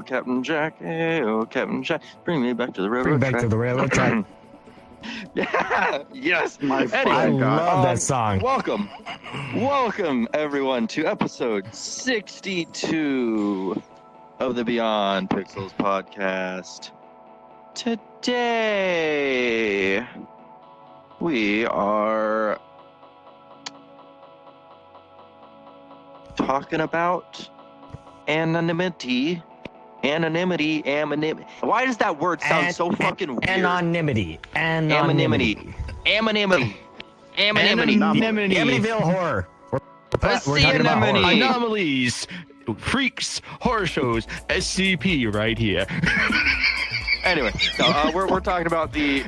oh Captain Jack, hey, oh Captain Jack, bring me back to the railroad Bring back track. to the railroad track. Yeah, yes. My Anyway, I fucking God. love that song. Welcome everyone to episode 62 of the Beyond Pixels podcast. Today, we are talking about anonymity. Why does that word sound so fucking weird? Anonymity. Anonymity. Amityville horror. We're talking about horror. Anomalies, freaks, horror shows, SCP right here. Anyway, no, we're talking about the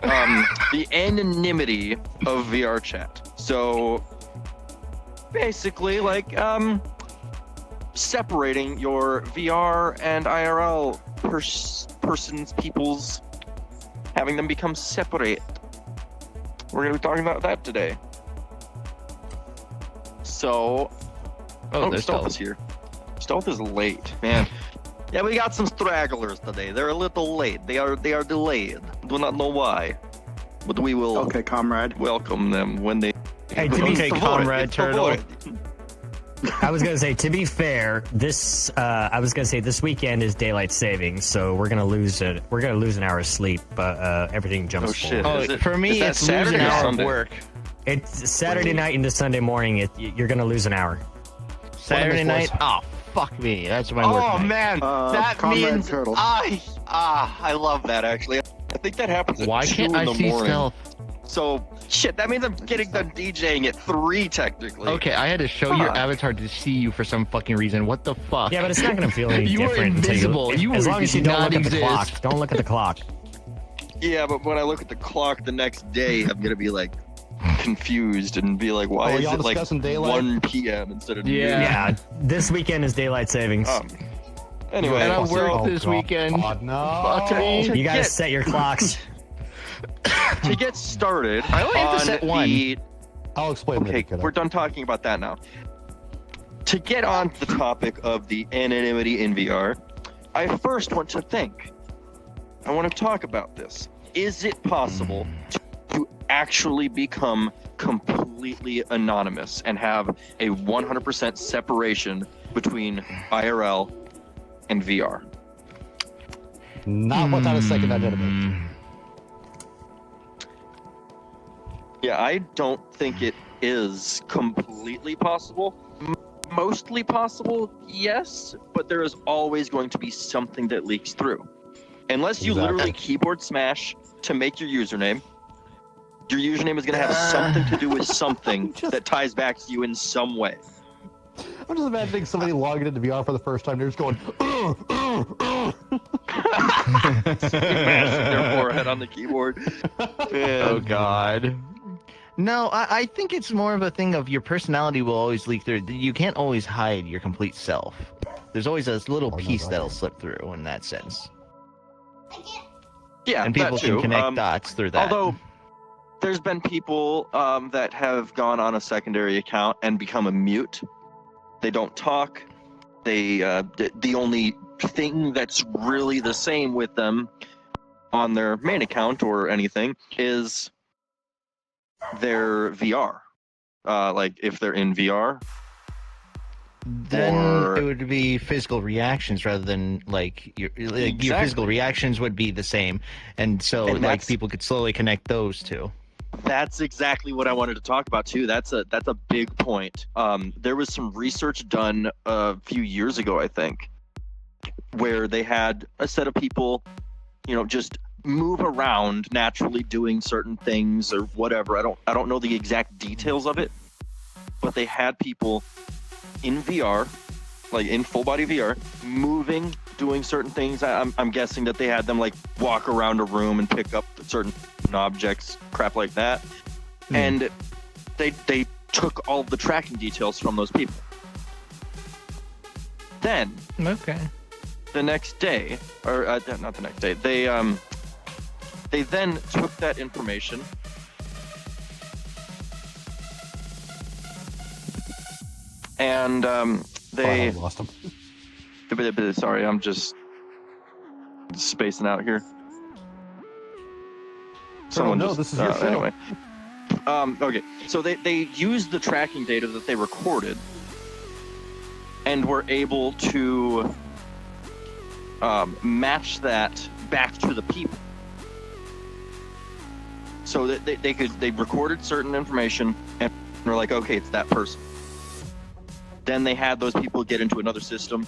anonymity of VR chat. So basically, like separating your VR and IRL people's, having them become separate. We're gonna be talking about that today. So, Stealth is here. Stealth is late, man. Yeah, we got some stragglers today. They're a little late. They are delayed. Do not know why, but we will. Okay, comrade. Welcome them when they. Hey, to be Comrade Turtle. I was gonna say, to be fair, this weekend is daylight savings, so we're gonna lose it. We're gonna lose an hour of sleep, but everything jumps Oh, shit. forward. For me, that it's Saturday losing or an hour of Sunday? work. It's Saturday night into Sunday morning. You're gonna lose an hour. Saturday night? Oh, fuck me. That's my work Oh night. man, that Comrade means Turtle. I love that actually. I think that happens at Why 2 can't in I the see morning. Stealth? So shit, that means I'm getting done DJing at 3 technically. Okay, I had to show your Fuck. avatar to see you for some fucking reason. What the fuck? Yeah, but it's not gonna feel any You were different. until invisible. You as were- long as you did don't not look at the exist. clock. Don't look at the clock. Yeah, but when I look at the clock the next day, I'm gonna be like confused and be like, why is y'all it like discussing daylight? 1 p.m. instead of Yeah. noon? Yeah, this weekend is daylight savings. Anyway, And I so- worked this weekend. God, no. Fuck me. You gotta Yeah. set your clocks. to get started I only have to on set one. the I'll explain Okay, later, kiddo. we're done talking about that now. To get on the topic of the anonymity in VR, I first want to think. I want to talk about this. Is it possible to actually become completely anonymous and have a 100% separation between IRL and VR? Not without a second identity. Yeah, I don't think it is completely possible. Mostly possible, yes, but there is always going to be something that leaks through. Unless you Exactly. literally keyboard smash to make your username is going to have something to do with something that ties back to you in some way. I'm just imagining somebody logging into VR for the first time. They're just going, Smashing their forehead on the keyboard. Man. Oh God. No, I think it's more of a thing of your personality will always leak through. You can't always hide your complete self. There's always a little no, piece right. that'll slip through in that sense. Yeah, And people that too. can connect dots through that. Although there's been people that have gone on a secondary account and become a mute. They don't talk. They the only thing that's really the same with them on their main account or anything is their VR. Like if they're in VR. then or- it would be physical reactions rather than like your Exactly. physical reactions would be the same, and so And like that's- people could slowly connect those two. That's exactly what I wanted to talk about too. That's a big point. There was some research done a few years ago, I think, where they had a set of people, just move around naturally doing certain things or whatever. I don't know the exact details of it, but they had people in VR, like in full body VR, moving, doing certain things. I'm guessing that they had them like walk around a room and pick up certain objects, crap like that. And they took all of the tracking details from those people. Then Okay. the next day, or not the next day, they then took that information and they I lost him. sorry, I'm just spacing out here. No, this is your show. Anyway. Okay, so they used the tracking data that they recorded and were able to match that back to the people. So that they recorded certain information and were like, okay, it's that person. Then they had those people get into another system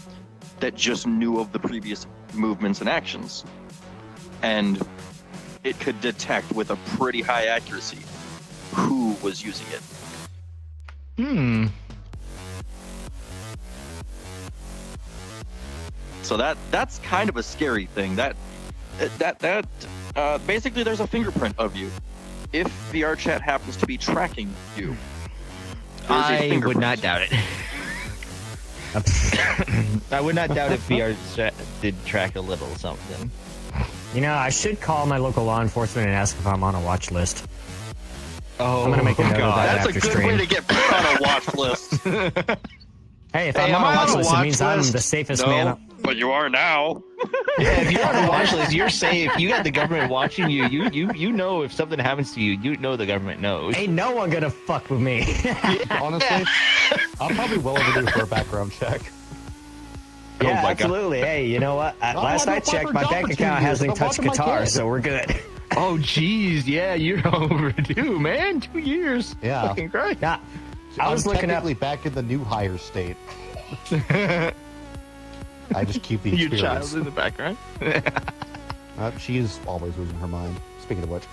that just knew of the previous movements and actions. And it could detect with a pretty high accuracy who was using it. So that's kind of a scary thing. That basically there's a fingerprint of you. If VR chat happens to be tracking you, I would not doubt it. I would not doubt if VR chat did track a little something. You know, I should call my local law enforcement and ask if I'm on a watch list. Oh, I'm gonna make a note of that that's after a good stream. way to get put on a watch list. Hey, if Hey, I'm am on I a watch on a list, it watch means I'm list? the safest No, man. but you are now. Yeah, if you're on a watch list, you're safe. You got the government watching you. You know if something happens to you, you know the government knows. Ain't no one gonna fuck with me. Honestly, I'm probably well overdue for a background check. Yeah, Oh my God. absolutely. Hey, you know what? Last I checked, my bank account hasn't touched guitar, so we're good. Oh, jeez, yeah, you're overdue, man. 2 years. Yeah. Fucking Christ. Nah, I was I'm looking up. technically back in the new higher state. I just keep the Your experience. child in the background. She is always losing her mind. Speaking of which,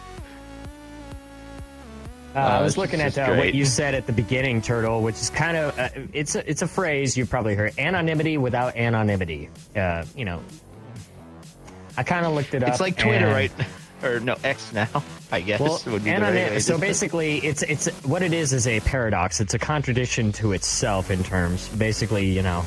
I was looking she's at great. what you said at the beginning, Turtle, which is kind of it's a phrase you've probably heard: anonymity without anonymity. You know, I kind of looked it up. It's like Twitter, and- right? Or no, X now, I guess. Well, would be the right way to so say it. basically, it's what it is a paradox. It's a contradiction to itself in terms. Basically, you know,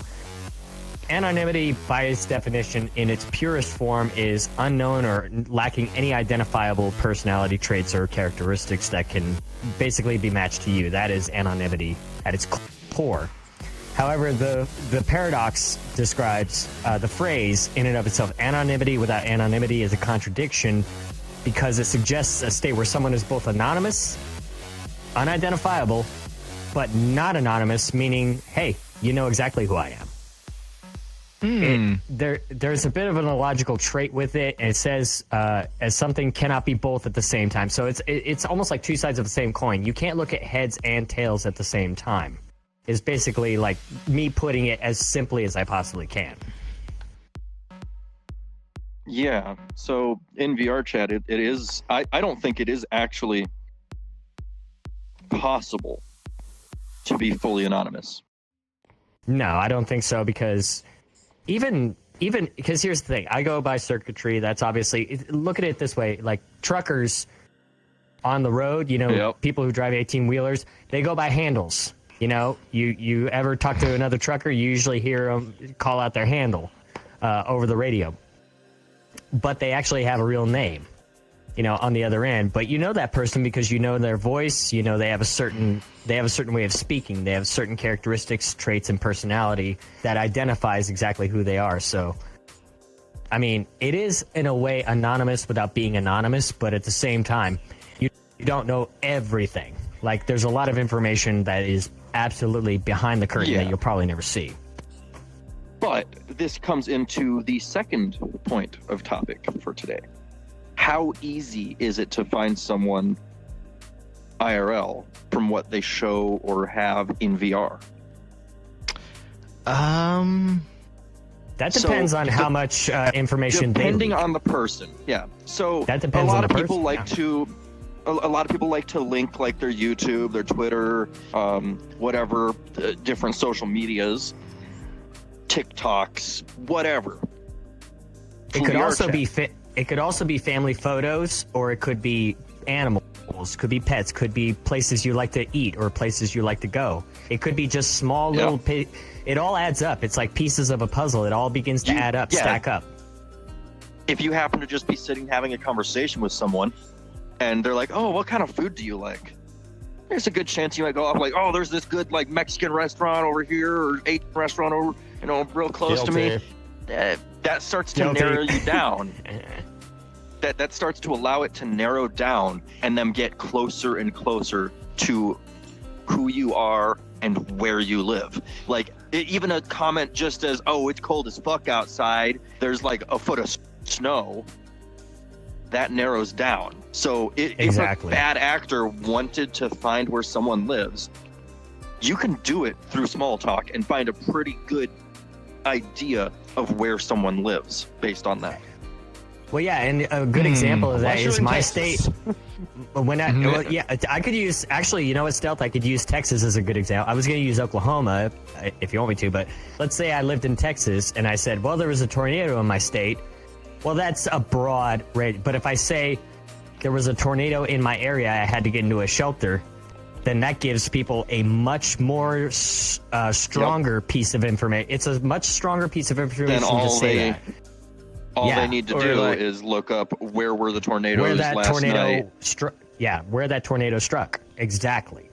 anonymity, by its definition, in its purest form, is unknown or lacking any identifiable personality traits or characteristics that can basically be matched to you. That is anonymity at its core. However, the paradox describes the phrase in and of itself. Anonymity without anonymity is a contradiction because it suggests a state where someone is both anonymous, unidentifiable, but not anonymous, meaning, hey, you know exactly who I am. There's a bit of an illogical trait with it, and it says as something cannot be both at the same time. So it's almost like two sides of the same coin. You can't look at heads and tails at the same time. Is basically like me putting it as simply as I possibly can. Yeah, so in VR chat, it is, I don't think it is actually possible to be fully anonymous. No, I don't think so, because even because here's the thing. I go by circuitry. That's obviously, look at it this way, like truckers on the road, you know, Yep. people who drive 18-wheelers, they go by handles. You know, you ever talk to another trucker, you usually hear them call out their handle over the radio. But they actually have a real name, you know, on the other end. But you know that person because you know their voice. You know they have a certain way of speaking. They have certain characteristics, traits, and personality that identifies exactly who they are. So, I mean, it is in a way anonymous without being anonymous. But at the same time, you don't know everything. Like there's a lot of information that is absolutely behind the curtain that you'll probably never see. But this comes into the second point of topic for today. How easy is it to find someone IRL from what they show or have in VR? That depends on how much information depending they leak. on the person. Yeah. So That depends a on lot the of people person, like to a lot of people like to link like their YouTube, their Twitter, whatever, different social medias, TikToks, whatever. It could also be it could also be family photos, or it could be animals, could be pets, could be places you like to eat or places you like to go. It could be just small little it all adds up. It's like pieces of a puzzle. It all begins to add up, stack up. If you happen to just be sitting having a conversation with someone and they're like, "Oh, what kind of food do you like?" There's a good chance you might go off like, "Oh, there's this good like Mexican restaurant over here or Asian restaurant over, you know, real close to me." that starts to Guilty. narrow you down. That starts to allow it to narrow down and then get closer and closer to who you are and where you live. Like even a comment just as, oh, it's cold as fuck outside, there's like a foot of snow, that narrows down. So Exactly. if a bad actor wanted to find where someone lives, you can do it through small talk and find a pretty good idea of where someone lives based on that. Well, yeah, and a good example of that Unless you're is in my Texas. state. When I could use, actually, you know what, Stealth? I could use Texas as a good example. I was going to use Oklahoma if you want me to, but let's say I lived in Texas and I said, well, there was a tornado in my state. Well, that's a broad range. But if I say there was a tornado in my area, I had to get into a shelter, then that gives people a much more stronger piece of information. It's a much stronger piece of information to say that. All they need to do is look up where were the tornadoes where that last night, where that tornado struck. Exactly.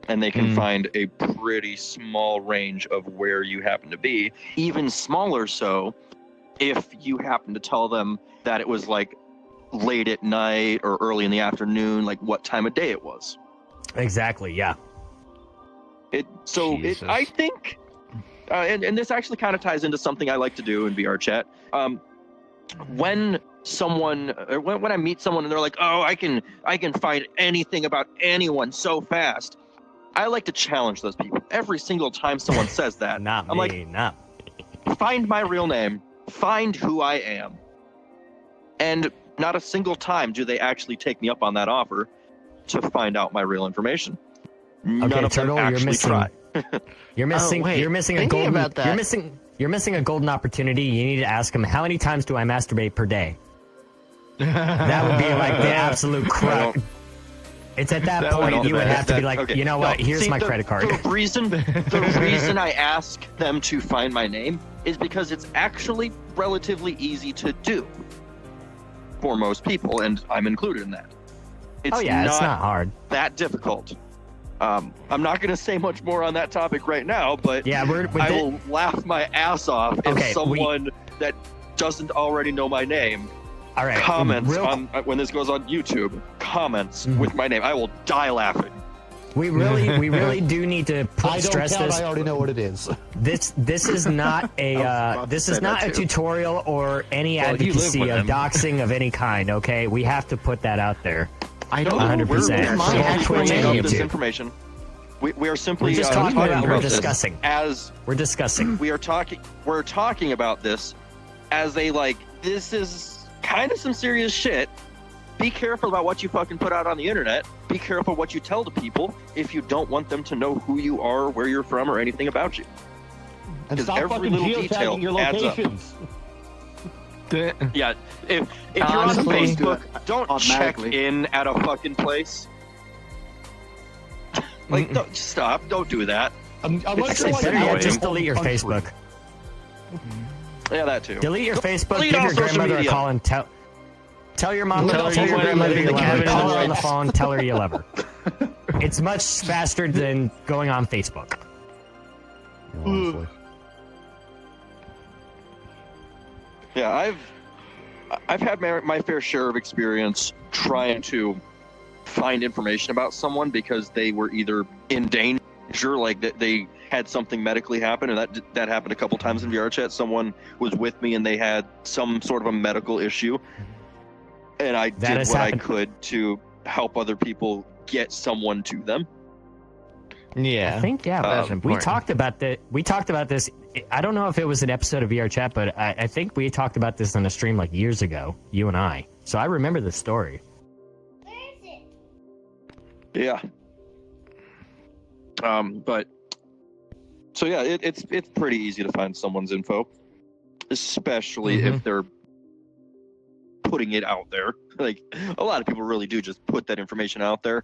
and they can find a pretty small range of where you happen to be. Even smaller so if you happen to tell them that it was like late at night or early in the afternoon, like what time of day it was. Exactly, yeah. I think, and this actually kind of ties into something I like to do in VR chat. When I meet someone and they're like, "Oh, I can find anything about anyone so fast," I like to challenge those people. Every single time someone says that, find my real name, find who I am, and not a single time do they actually take me up on that offer to find out my real information. None of them actually try. You're missing a golden opportunity. You need to ask them, how many times do I masturbate per day? That would be like the absolute crux. It's at that point you would have to be like, okay, you know what? Here's my credit card. The reason I ask them to find my name is because it's actually relatively easy to do for most people, and I'm included in that. It's not hard. That difficult. I'm not going to say much more on that topic right now, but I will laugh my ass off if someone that doesn't already know my name comments on when this goes on YouTube, comments with my name. I will die laughing. We really do need to stress this. I already know what it is. This is not a tutorial or any advocacy of doxing of any kind. Okay, we have to put that out there. I don't 100%. We're taking up this information. We are simply we're discussing. We're talking about this as this is kind of some serious shit. Be careful about what you fucking put out on the internet. Be careful what you tell to people if you don't want them to know who you are, where you're from, or anything about you. And stop every little detail your locations. Yeah, if you're on Facebook, don't check in at a fucking place. Stop! Don't do that. Just delete your Facebook. Yeah, that too. Delete your Facebook. Give your grandmother a call and tell your mom. Tell your grandmother you love her. Call her on the phone. Tell her you love her. It's much faster than going on Facebook. Honestly. Yeah, I've had my fair share of experience trying to find information about someone because they were either in danger, like that they had something medically happen, and that happened a couple times in VR chat. Someone was with me and they had some sort of a medical issue, and I did what I could to help other people get someone to them. Yeah, I think that's important. We talked about this. I don't know if it was an episode of VR Chat, but I think we talked about this on a stream like years ago, you and I. So I remember the story. Where is it? Yeah. But so yeah, it's pretty easy to find someone's info, especially if they're putting it out there. Like a lot of people really do just put that information out there.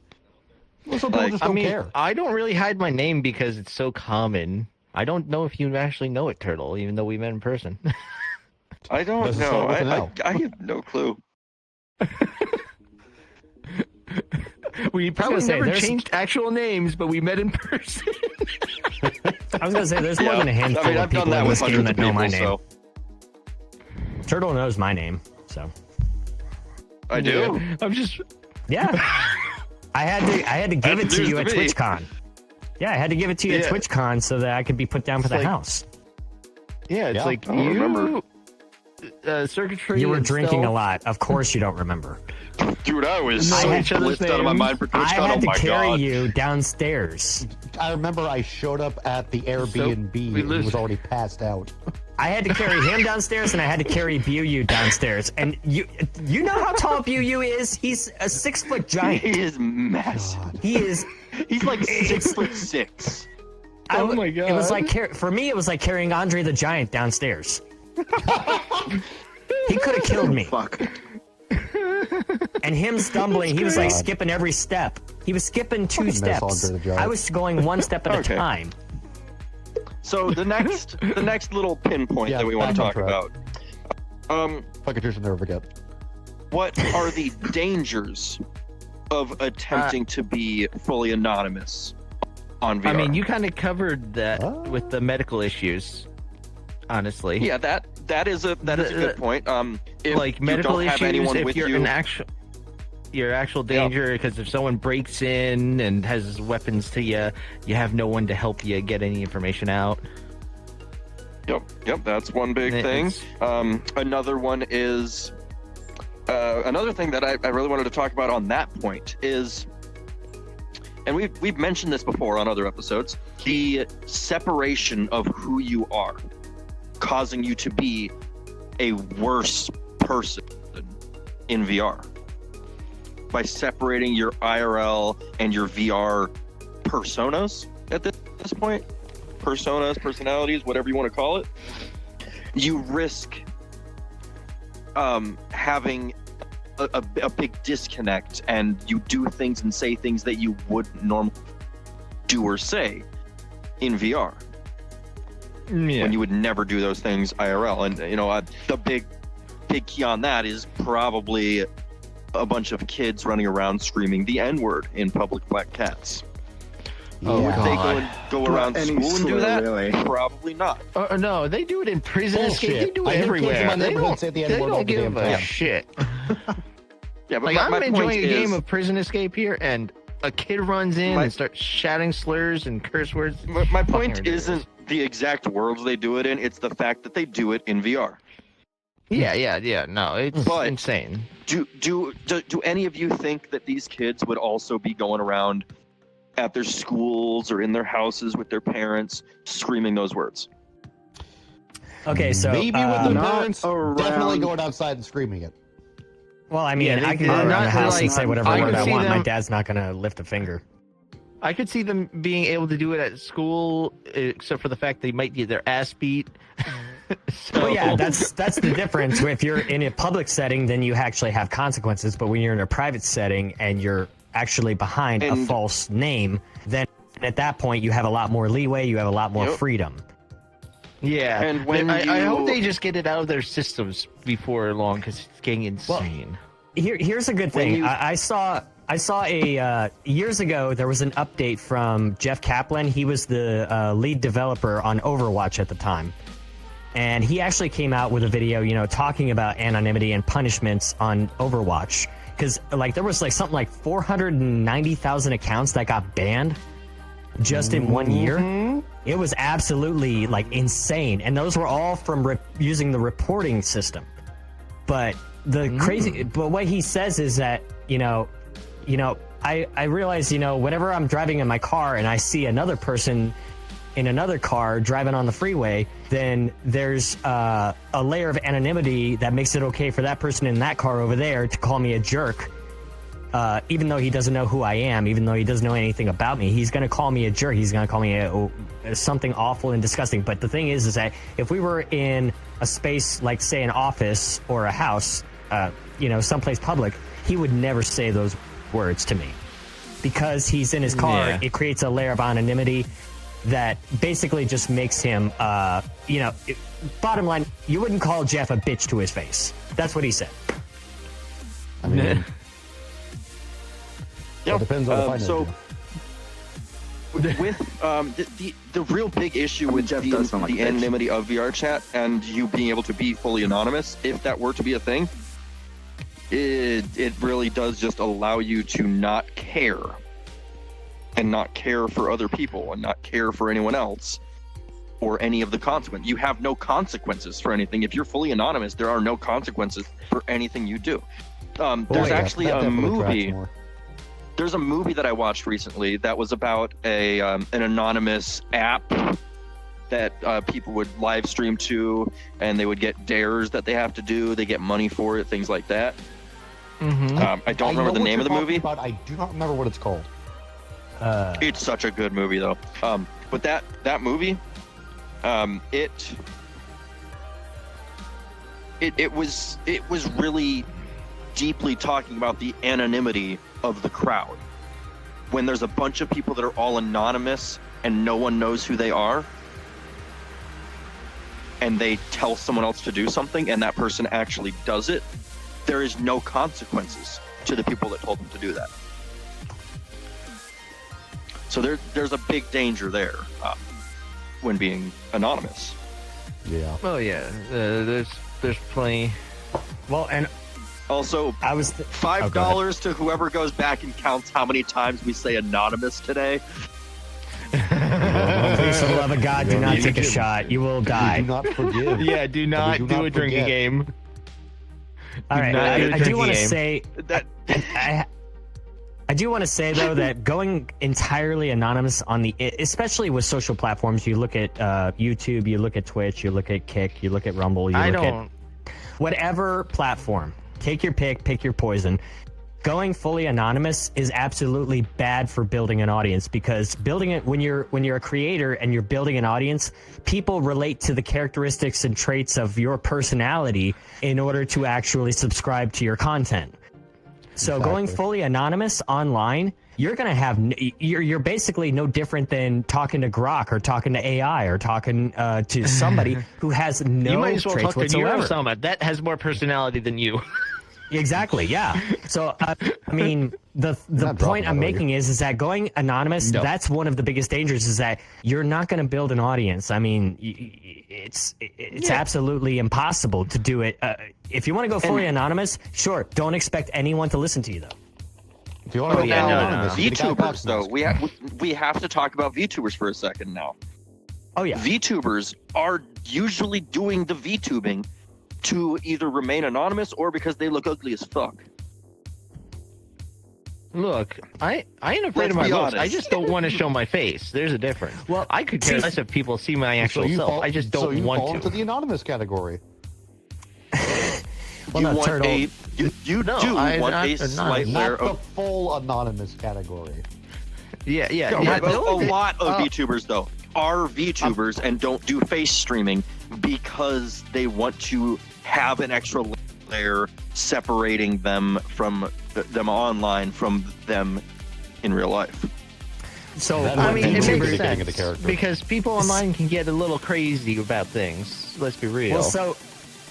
Well, some people just don't care. I don't really hide my name because it's so common. I don't know if you actually know it, Turtle, even though we met in person. I don't know. I have no clue. We probably never changed actual names, but we met in person. I was going to say, there's more than a handful of people in this game that know my name. Turtle knows my name, so I do. Yeah. I'm just. yeah. I had to give it That's to news you to at me. TwitchCon. Yeah, I had to give it to you at Yeah. TwitchCon so that I could be put down for It's the like- house. Yeah, it's Yeah, like I don't remember. circuitry. You were and drinking a stealth. lot. Of course you don't remember. Dude, I was Know so each other's blitzed out of my names. mind for I TwitchCon. had Oh to my carry god. you downstairs. I remember I showed up at the Airbnb we and he lose- was already passed out. I had to carry him downstairs, and I had to carry Bu downstairs. And you know how tall Bu is? He's a 6-foot giant. He is massive. God. He is. He's like 6'6". Oh my God. It was like for me, it was like carrying Andre the Giant downstairs. He could have killed me. Fuck. And him stumbling, he was like God. skipping every step. He was skipping 2 Fucking miss steps. Andre the Giant. I was going 1 step at Okay. a time. So the next little pinpoint Yeah, that we want to back talk on track. about. Fucking Trish will never forget. What are the dangers of attempting to be fully anonymous on VR? I mean, you kind of covered that What? with the medical issues. Honestly, yeah, that is a good point. If like you medical don't have issues. anyone If with you're you, an actual danger, because if someone breaks in and has weapons to you, you have no one to help you get any information out. Yep, that's one big thing. It's- Another one is another thing that I really wanted to talk about on that point is, and we've mentioned this before on other episodes, the separation of who you are, causing you to be a worse person in VR by separating your IRL and your VR personas at this point. Personas, personalities, whatever you want to call it. You risk having a big disconnect, and you do things and say things that you wouldn't normally do or say in VR Yeah. when you would never do those things IRL. And the big key on that is probably a bunch of kids running around screaming the N-word in public black cats. Oh, Would they God. go around Any school and do slur, that? really. Probably not. No, they do it in prison escape. They Bullshit. do I it hear kids in everywhere. my They neighborhood don't, say the they N-word all don't the give damn a time. shit. Yeah, but Like, my I'm point enjoying a is, game of prison escape here, and a kid runs in My- and starts shouting slurs and curse words. my Fucking point ridiculous. isn't the exact worlds they do it in. It's the fact that they do it in VR. Yeah. No, it's But- insane. Do any of you think that these kids would also be going around at their schools or in their houses with their parents screaming those words? Okay, so Maybe with their Not parents, around- definitely going outside and screaming it. well, I mean, Yeah, they- I can go they're around not the house like- and say whatever I word can I see want. My them- dad's not gonna lift a finger. I could see them being able to do it at school, except for the fact they might get their ass beat. So, Well, yeah, that's the difference. If you're in a public setting, then you actually have consequences. But when you're in a private setting and you're actually behind a And- false name, then at that point you have a lot more leeway. You have a lot more Yep. freedom. yeah. And when I hope you- they just get it out of their systems before long, because it's getting insane. Here's a good When thing. you- I saw a years ago. There was an update from Jeff Kaplan. He was the lead developer on Overwatch at the time, and he actually came out with a video, talking about anonymity and punishments on Overwatch. Because there was something like 490,000 accounts that got banned just in 1 year. It was absolutely insane, and those were all from using the reporting system. But but what he says is that I realize whenever I'm driving in my car and I see another person in another car driving on the freeway, then there's a layer of anonymity that makes it okay for that person in that car over there to call me a jerk. Even though he doesn't know who I am, even though he doesn't know anything about me, he's going to call me a jerk. He's going to call me something awful and disgusting. But the thing is that if we were in a space like, say, an office or a house, someplace public, he would never say those words to me. Because he's in his car, Yeah. it creates a layer of anonymity that basically just makes him, bottom line, you wouldn't call Jeff a bitch to his face. That's what he said. I mean, Yeah. it depends on the So with the real big issue with Jeff does sound like a the bitch. anonymity of VR chat and you being able to be fully anonymous, if that were to be a thing, it really does just allow you to not care and not care for other people and not care for anyone else or any of the consequence. You have no consequences for anything. If you're fully anonymous, there are no consequences for anything you do. There's actually that a definitely tracks movie. more. There's a movie that I watched recently that was about an anonymous app that people would live stream to, and they would get dares that they have to do. They get money for it, things like that. I don't remember the know name of what the you're movie. talking about. I do not remember what it's called. It's such a good movie, though. But that movie, it was really deeply talking about the anonymity of the crowd. When there's a bunch of people that are all anonymous and no one knows who they are, and they tell someone else to do something and that person actually does it, there is no consequences to the people that told them to do that. So there's a big danger there when being anonymous. Yeah. Oh yeah, there's plenty. Well, and Also, I was $5 to whoever goes back and counts how many times we say anonymous today. please, for the love of God, do not You take a do. shot. You will We do die. not forgive. Yeah, do not do do not a drinking forget. game. All right, not do a I do drinking want to game. say That I do want to say though that going entirely anonymous on the, especially with social platforms, you look at YouTube, you look at Twitch, you look at Kick, you look at Rumble, you look at whatever platform. Take your pick your poison. Going fully anonymous is absolutely bad for building an audience, because building it when you're a creator and you're building an audience, people relate to the characteristics and traits of your personality in order to actually subscribe to your content. So going Exactly. fully anonymous online, you're gonna have you're basically no different than talking to Grok or talking to AI or talking to somebody who has no You might as well traits talk to whatsoever. Neurosoma. That has more personality than you. Exactly, yeah. So I mean, the not point dropping I'm that, are you? making is that going anonymous, No. that's one of the biggest dangers, is that you're not going to build an audience. I mean, it's absolutely impossible to do it. If you want to go fully anonymous, sure, don't expect anyone to listen to you though. If you want to go yeah, no, anonymous, you get a Guy VTubers, Fawkes though, mask. we have to talk about VTubers for a second now. Oh yeah. VTubers are usually doing the VTubing to either remain anonymous or because they look ugly as fuck. Look, I ain't afraid of Let's my be looks. I honest. just don't want to show my face. There's a difference. Well, I could care see- less if people see my So actual you self. fall, I just so don't you fall want into to. the anonymous category. Well, You no, want Turtle. you No, do I'm want not a anonymous. slight Not layer the of full anonymous category. Yeah. No, yeah. but The only a thing- lot of oh, VTubers though are VTubers and don't do face streaming because they want to have an extra layer separating them from them online from them in real life. So That I what mean, it VTubers makes getting into sense character. because people online can get a little crazy about things. Let's be real. Well, so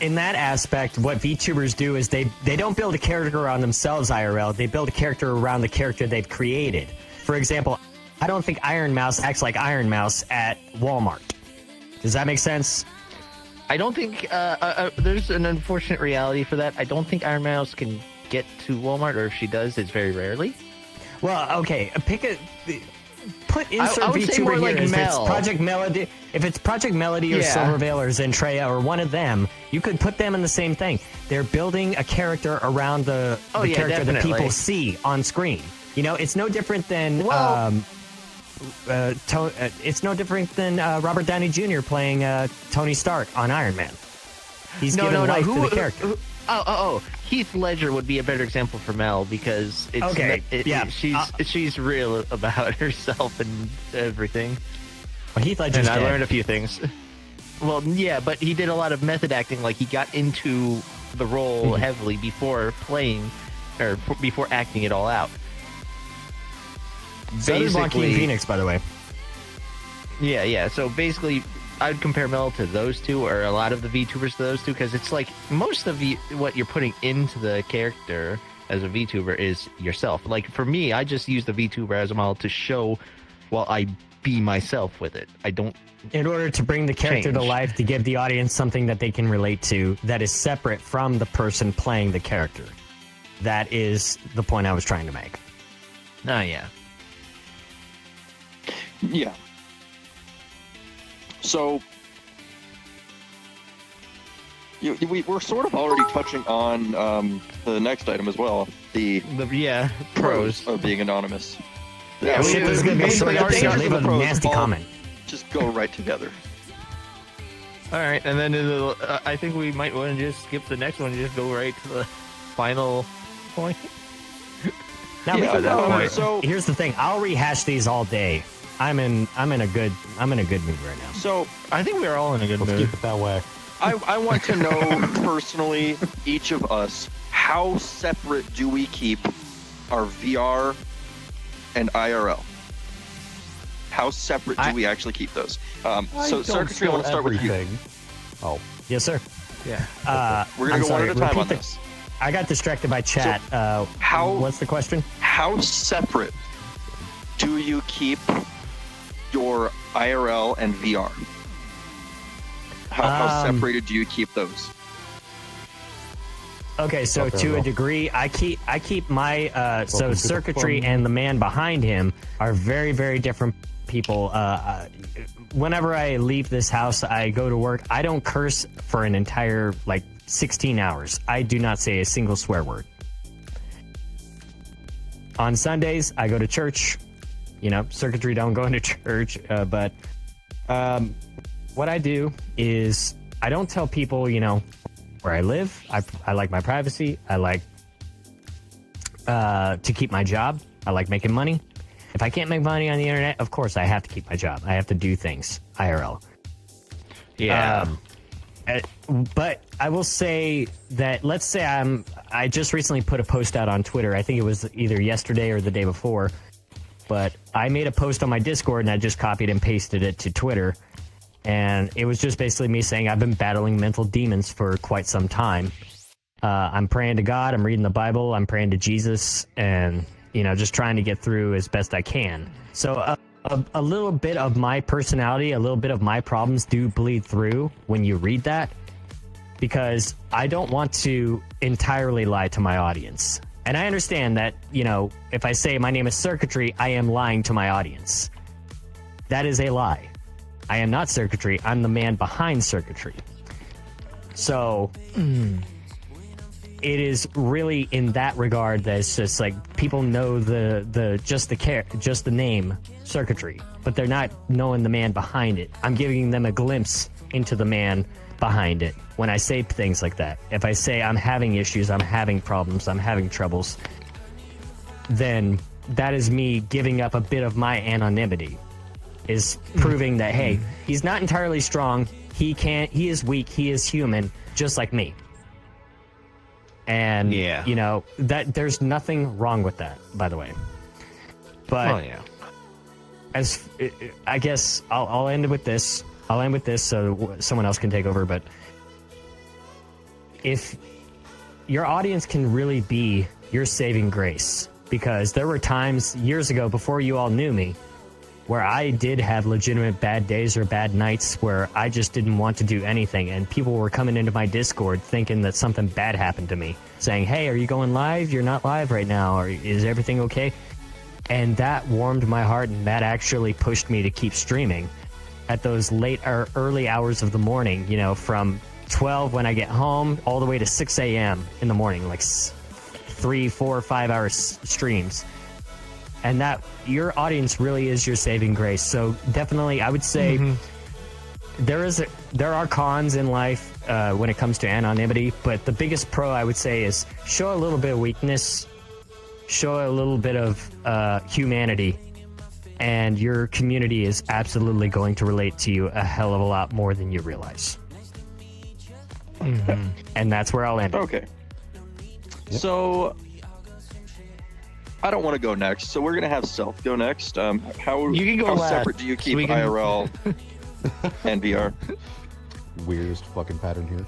in that aspect, what VTubers do is they don't build a character around themselves IRL. They build a character around the character they've created. For example, I don't think Iron Mouse acts like Iron Mouse at Walmart. Does that make sense? I don't think there's an unfortunate reality for that. I don't think Iron Mouse can get to Walmart, or if she does, it's very rarely. Well, okay, put insert I would say VTuber more here like if it's Mel. Project Melody. If it's Project Melody or Yeah. Silverveil or Zentreya or one of them, you could put them in the same thing. They're building a character around the yeah, character that definitely. people see on screen. You know, it's no different than Well- it's no different than Robert Downey Jr. playing Tony Stark on Iron Man. He's given life to the character. Heath Ledger would be a better example for Mel because it's Okay, yeah. she's real about herself and everything. Well, Heath Ledger's And I dead. learned a few things. Well, yeah, but he did a lot of method acting. Like he got into the role heavily before playing, or before acting it all out. So did Joaquin Phoenix, by the way. Yeah. So basically, I'd compare Mel to those two, or a lot of the VTubers to those two, because it's like most of what you're putting into the character as a VTuber is yourself. Like for me, I just use the VTuber as a model to show while I be myself with it. I don't. In order to bring the character to Change. life, to give the audience something that they can relate to that is separate from the person playing the character. That is the point I was trying to make. Oh yeah. Yeah. So we're sort of already touching on the next item as well. The Pros. of being anonymous. Yeah, Oh, shit, this is going to be basically short. the dangers Leave and a the pros nasty all comment. Just go right together. All right, and then I think we might want to just skip the next one and just go right to the final point. Now, Yeah, at that point, so- here's the thing. I'll rehash these all day. I'm in a good mood right now. So I think we're all in a good Let's mood. keep it that way. I want to know personally, each of us, how separate do we keep our VR and IRL? How separate do we actually keep those? So, Circuitry, I want to start with you. Oh, Yes, sir. Yeah. We're going to go one at a time repeat on this. I got distracted by chat. how- What's the question? How separate do you keep your IRL and VR? How separated do you keep those? Okay, so Okay, to a well. degree, I keep my so to the Circuitry fun. and the man behind him are very, very different people. Whenever I leave this house, I go to work. I don't curse for an entire 16 hours. I do not say a single swear word. On Sundays, I go to church. Circuitry don't go into church, but what I do is I don't tell people, where I live. I like my privacy. I like to keep my job. I like making money. If I can't make money on the internet, of course I have to keep my job. I have to do things IRL. Yeah. But I will say that, let's say I just recently put a post out on Twitter. I think it was either yesterday or the day before. But I made a post on my Discord and I just copied and pasted it to Twitter. And it was just basically me saying I've been battling mental demons for quite some time. I'm praying to God. I'm reading the Bible. I'm praying to Jesus. And, just trying to get through as best I can. So a little bit of my personality, a little bit of my problems do bleed through when you read that. Because I don't want to entirely lie to my audience. And I understand that, if I say my name is Circuitry, I am lying to my audience. That is a lie. I am not Circuitry. I'm the man behind Circuitry. So it is really in that regard that it's just people know just the name Circuitry, but they're not knowing the man behind it. I'm giving them a glimpse into the man behind it when I say things like that. If I say I'm having issues, I'm having problems, I'm having troubles, then that is me giving up a bit of my anonymity. Is proving that, hey, he's not entirely strong. He is weak. He is human, just like me. And, that there's nothing wrong with that, by the way. But as I guess I'll end with this. I'll end with this so someone else can take over. But if your audience can really be your saving grace, because there were times years ago before you all knew me where I did have legitimate bad days or bad nights where I just didn't want to do anything, and people were coming into my Discord thinking that something bad happened to me, saying, hey, are you going live? You're not live right now. Or is everything okay? And that warmed my heart, and that actually pushed me to keep streaming at those late or early hours of the morning, from 12 when I get home all the way to 6 a.m. in the morning, 3, 4, 5 hour streams. And that your audience really is your saving grace. So definitely, I would say there are cons in life when it comes to anonymity, but the biggest pro I would say is show a little bit of weakness, show a little bit of humanity, and your community is absolutely going to relate to you a hell of a lot more than you realize. And that's where I'll end it. Okay. So I don't want to go next, so we're gonna have Stealth go next. How You can go how last, separate do you so keep we can- IRL and VR? weirdest fucking pattern here.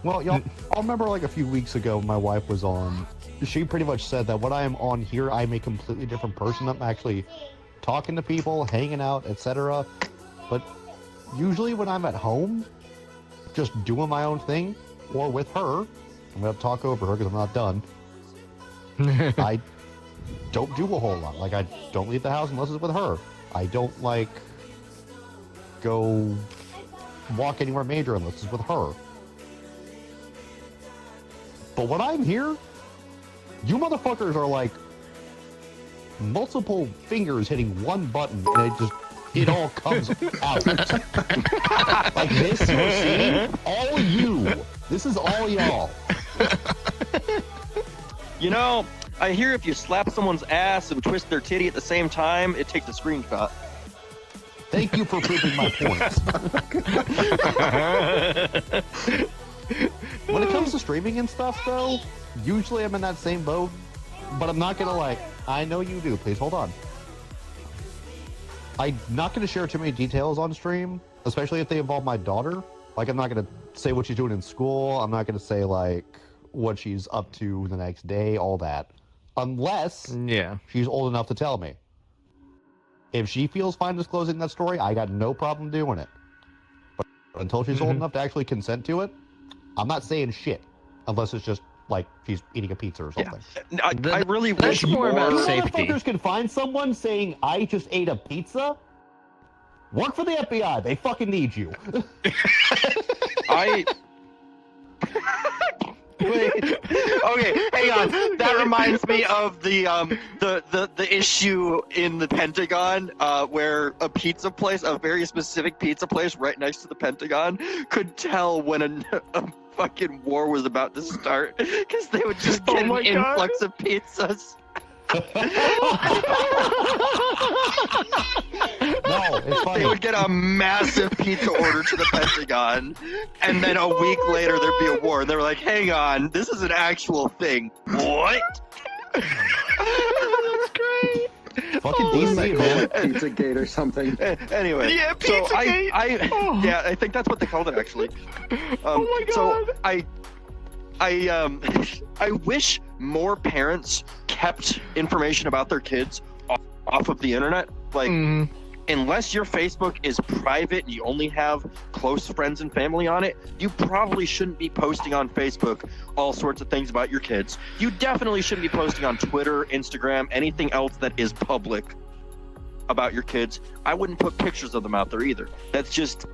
Well, y'all, I remember a few weeks ago, my wife was on. She pretty much said that when I am on here, I'm a completely different person. I'm actually talking to people, hanging out, etc. But usually when I'm at home, just doing my own thing, or with her, I'm going to talk over her because I'm not done. I don't do a whole lot. Like, I don't leave the house unless it's with her. I don't, like, go walk anywhere major unless it's with her. But when I'm here, you motherfuckers are like multiple fingers hitting one button and it all comes out. Like this you're seeing, all you. This is all y'all. You know, I hear if you slap someone's ass and twist their titty at the same time, it takes a screenshot. Thank you for proving my points. When it comes to streaming and stuff, though, usually I'm in that same boat, but I'm not gonna I know you do, please hold on. I'm not gonna share too many details on stream, especially if they involve my daughter. Like, I'm not gonna say what she's doing in school, I'm not gonna say, what she's up to the next day, all that. Unless she's old enough to tell me. If she feels fine disclosing that story, I got no problem doing it. But until she's old enough to actually consent to it, I'm not saying shit. Unless it's just, she's eating a pizza or something. Yeah. I really wish more about safety. Motherfuckers can find someone saying, I just ate a pizza? Work for the FBI. They fucking need you. Wait. Okay, hang on. That reminds me of the issue in the Pentagon where a pizza place, a very specific pizza place right next to the Pentagon, could tell when a fucking war was about to start because they would just get an influx of pizzas. No, it's funny. They would get a massive pizza order to the Pentagon, and then a week later there'd be a war, and they were like, hang on, this is an actual thing. What? That's great. Fucking DC, man. Pizzagate or something. Anyway, Yeah, so Pizzagate. yeah, I think that's what they called it actually. Oh my God. So I wish more parents kept information about their kids off of the internet. Unless your Facebook is private and you only have close friends and family on it, you probably shouldn't be posting on Facebook all sorts of things about your kids. You definitely shouldn't be posting on Twitter, Instagram, anything else that is public about your kids. I wouldn't put pictures of them out there either. That's just...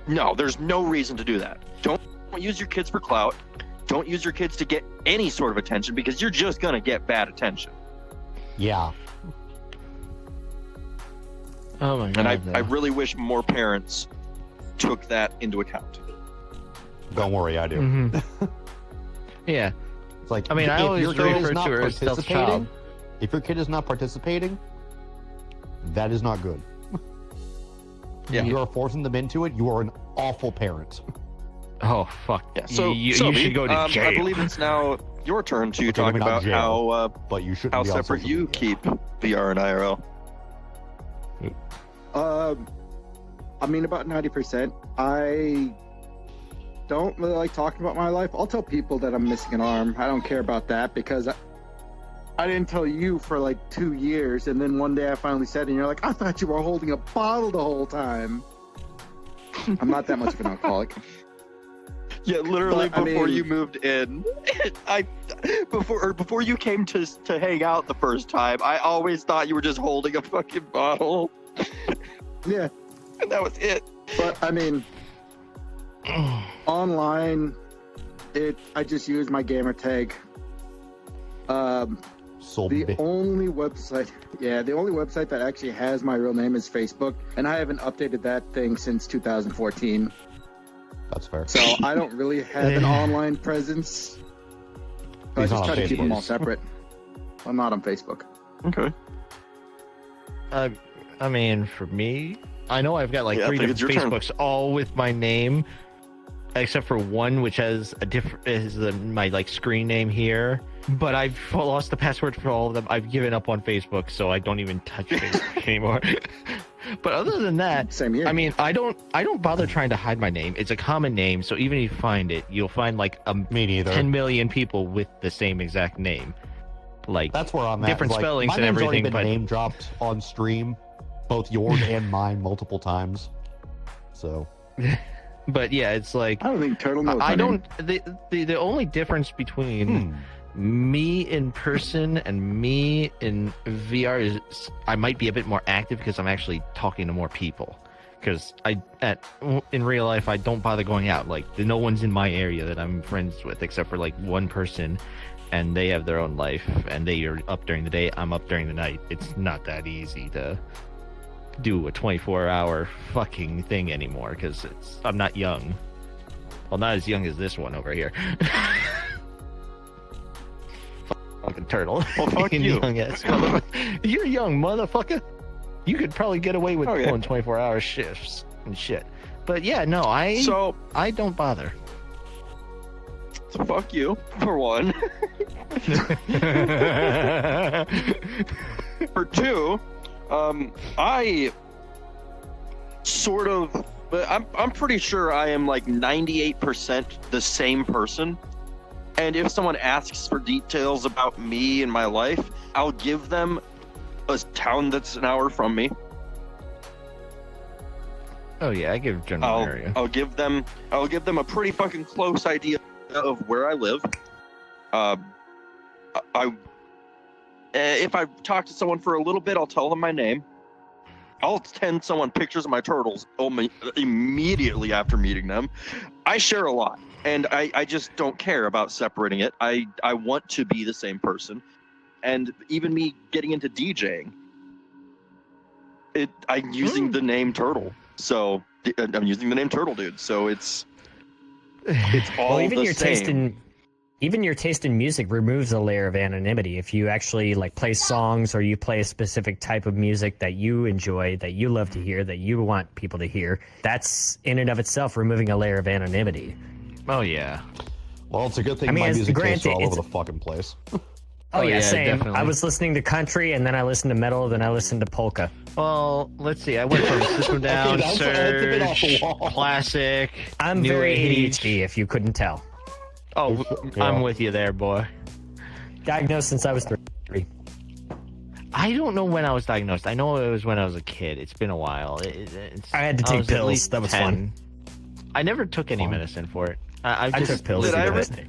No, there's no reason to do that. Don't use your kids for clout. Don't use your kids to get any sort of attention because you're just going to get bad attention. Yeah. Oh my God. And I really wish more parents took that into account. Don't worry, I do. Mm-hmm. Yeah. It's like, I mean, I if always your kid refer is to not her as stealth child. If your kid is not participating, that is not good. Yeah. If you are forcing them into it, you are an awful parent. Oh fuck! Yeah. So you Sophie, should go to jail. I believe it's now your turn to Okay, talk maybe not about jail, how but you shouldn't how be on separate social you media. keep VR and IRL. I mean, about 90%. I don't really like talking about my life. I'll tell people that I'm missing an arm. I don't care about that because I didn't tell you for like 2 years, and then one day I finally said, and you're like, I thought you were holding a bottle the whole time. I'm not that much of an alcoholic. Yeah, literally But, I before mean- you moved in, before you came to hang out the first time, I always thought you were just holding a fucking bottle, Yeah, and that was it. but I mean, online, I just use my gamer tag. Soul The bit. only website that actually has my real name is Facebook, and I haven't updated that thing since 2014. That's fair. So I don't really have an online presence. I He's just not try to on keep them all Facebook. separate. I'm not on Facebook. Okay. I mean, for me, I know I've got like Yeah, I 3 think it's different your turn. Facebooks, all with my name, except for one which has a different my like screen name here. But I've lost the password for all of them. I've given up on Facebook, so I don't even touch Facebook anymore. But other than that, Same here. I mean, I don't bother trying to hide my name. It's a common name, so even if you find it, you'll find like Me neither. 10 million people with the same exact name. like That's where I'm at. different Like, spellings my and name's already everything, been but name dropped on stream, both yours and mine, multiple times. So but yeah, it's like I don't think Turtle knows. I my name. don't. The only difference between me in person and me in VR is I might be a bit more active because I'm actually talking to more people. Because in real life I don't bother going out. Like no one's in my area that I'm friends with except for like one person, and they have their own life and they are up during the day. I'm up during the night. It's not that easy to do a 24-hour fucking thing anymore because I'm not young. Well, not as young as this one over here. Fucking turtle. Well, fuck you. Young ass motherfucker. You're young, motherfucker. You could probably get away with Okay. pulling 24-hour shifts and shit. But yeah, no, I don't bother. So fuck you, for one. For two, I sort of, I'm pretty sure I am like 98% the same person. And if someone asks for details about me and my life, I'll give them a town that's an hour from me. Oh yeah, I give general area. I'll give them a pretty fucking close idea of where I live. If I talk to someone for a little bit, I'll tell them my name. I'll send someone pictures of my turtles immediately after meeting them. I share a lot, and I just don't care about separating it. I want to be the same person. And even me getting into DJing, I'm using the name Turtle. So I'm using the name Turtle Dude. So it's all even the your same. taste in music removes a layer of anonymity. If you actually like play songs or you play a specific type of music that you enjoy, that you love to hear, that you want people to hear, that's in and of itself removing a layer of anonymity. Oh yeah. well, it's a good thing I mean, my it's music tastes are all granted, over the fucking place. Oh, yeah, yeah, same. definitely. I was listening to country, and then I listened to metal, then I listened to polka. Well, let's see. I went from System Down, that's a bit off the Surge, wall. Classic. I'm New very Age. ADHD, if you couldn't tell. Oh, Yeah. I'm with you there, boy. Diagnosed since I was 3. I don't know when I was diagnosed. I know it was when I was a kid. It's been a while. I had to take was at pills. least That was 10. fun. I never took any Fun. medicine for it. I I just took pills. Did I the ever- other day.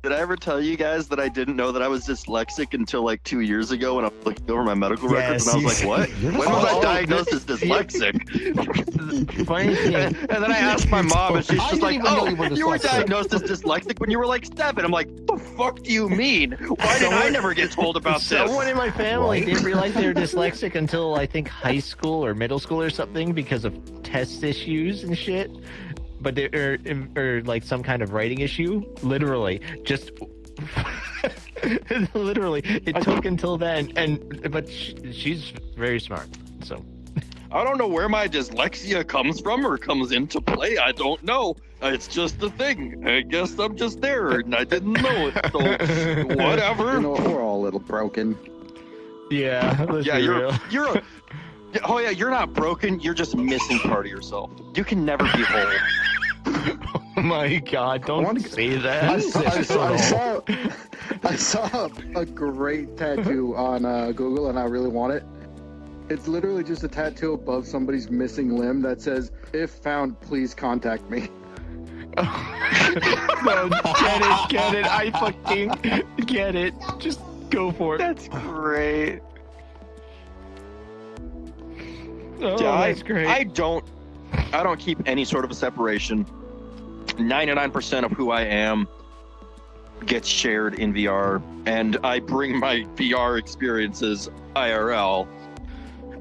Did I ever tell you guys that I didn't know that I was dyslexic until like 2 years ago when I was looking over my medical records and I was Yes, like, what? You're When was I Oh, diagnosed as dyslexic? funny thing. And then I asked my mom and she's I just like, didn't even know oh, you were you were dyslexic." diagnosed as dyslexic when you were like 7. I'm like, the fuck do you mean? Why did I never get told about this? Someone in my family Right? didn't realize they were dyslexic until I think high school or middle school or something because of test issues and shit. But there or like some kind of writing issue. Literally, just literally, it took until then. But she's very smart, so. I don't know where my dyslexia comes from or comes into play. I don't know. It's just a thing. I guess I'm just there and I didn't know it. So whatever. You know, we're all a little broken. Yeah, let's Yeah, be you're real. oh yeah, you're not broken. You're just missing part of yourself. You can never be whole. Oh my god, don't wanna- say that. I saw a great tattoo on Google, and I really want it. It's literally just a tattoo above somebody's missing limb that says, "If found, please contact me." No, get it. I fucking get it. Just go for it. That's great. Oh, Yeah, that's great. I don't keep any sort of a separation. 99% of who I am gets shared in VR, and I bring my VR experiences IRL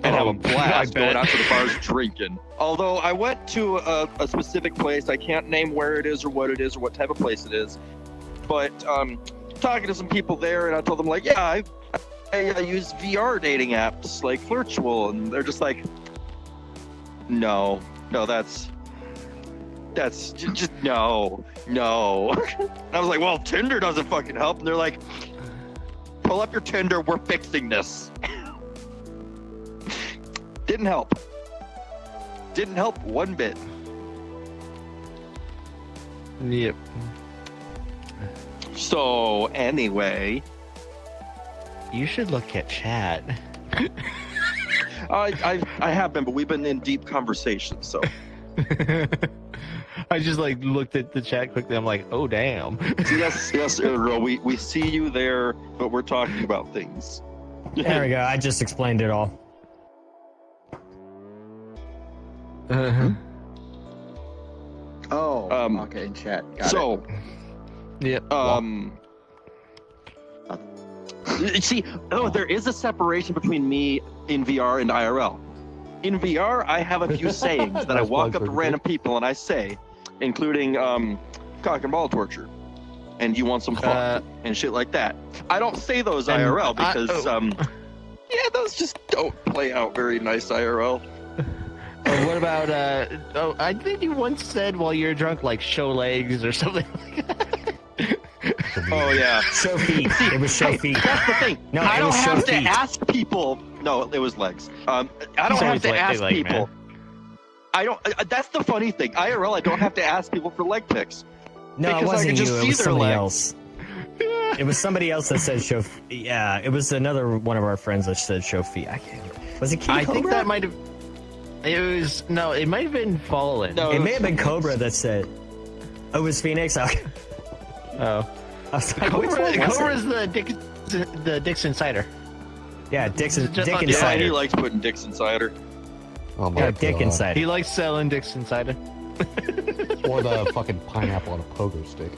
and have a blast going out to the bars drinking. Although I went to a specific place, I can't name where it is or what type of place it is, but talking to some people there, and I told them like, yeah, I use VR dating apps like Flirtual, and they're just like, no, that's just no. And I was like, well, Tinder doesn't fucking help. And they're like, pull up your Tinder, we're fixing this. Didn't help one bit. Yep. So anyway, You should look at chat. I have been, but we've been in deep conversation. So I just like looked at the chat quickly. I'm like, oh damn. yes, Earl, we see you there, but we're talking about things. There we go. I just explained it all. Oh, Um, okay, in chat. Got So, Yep. see, there is a separation between me in VR and IRL. In VR, I have a few sayings that I That's walk up fun, to sir. random people and I say, including cock and ball torture, and you want some fuck and shit like that. I don't say those And IRL I- because yeah, those just don't play out very nice IRL. Oh, what about I think you once said while you're drunk, like show legs or something like that. Oh yeah. Show feet. It was show feet. That's the thing. No, I it don't was show have to feet. ask people. No, it was legs. I don't It's have always to leg- ask leg, people. I don't. That's the funny thing. IRL, I don't have to ask people for leg pics. No, it because I wasn't could you. just It see was their somebody legs. else. It was somebody else that said show. Yeah, it was another one of our friends that said show feet. I can't. Was it King I Cobra? think that might have. It was no. It might have been Fallen. No, It may have been Cobra that said. Oh, it was Phoenix. I Oh. was like, which one was it? Cobra's the Dixon cider. Yeah, Dixon. Just- Dick yeah, Yeah, Insider. he likes putting dicks inside her. Oh my Yeah, Dick God. Insider. He likes selling Dixon cider. Or the fucking pineapple on a pogo stick.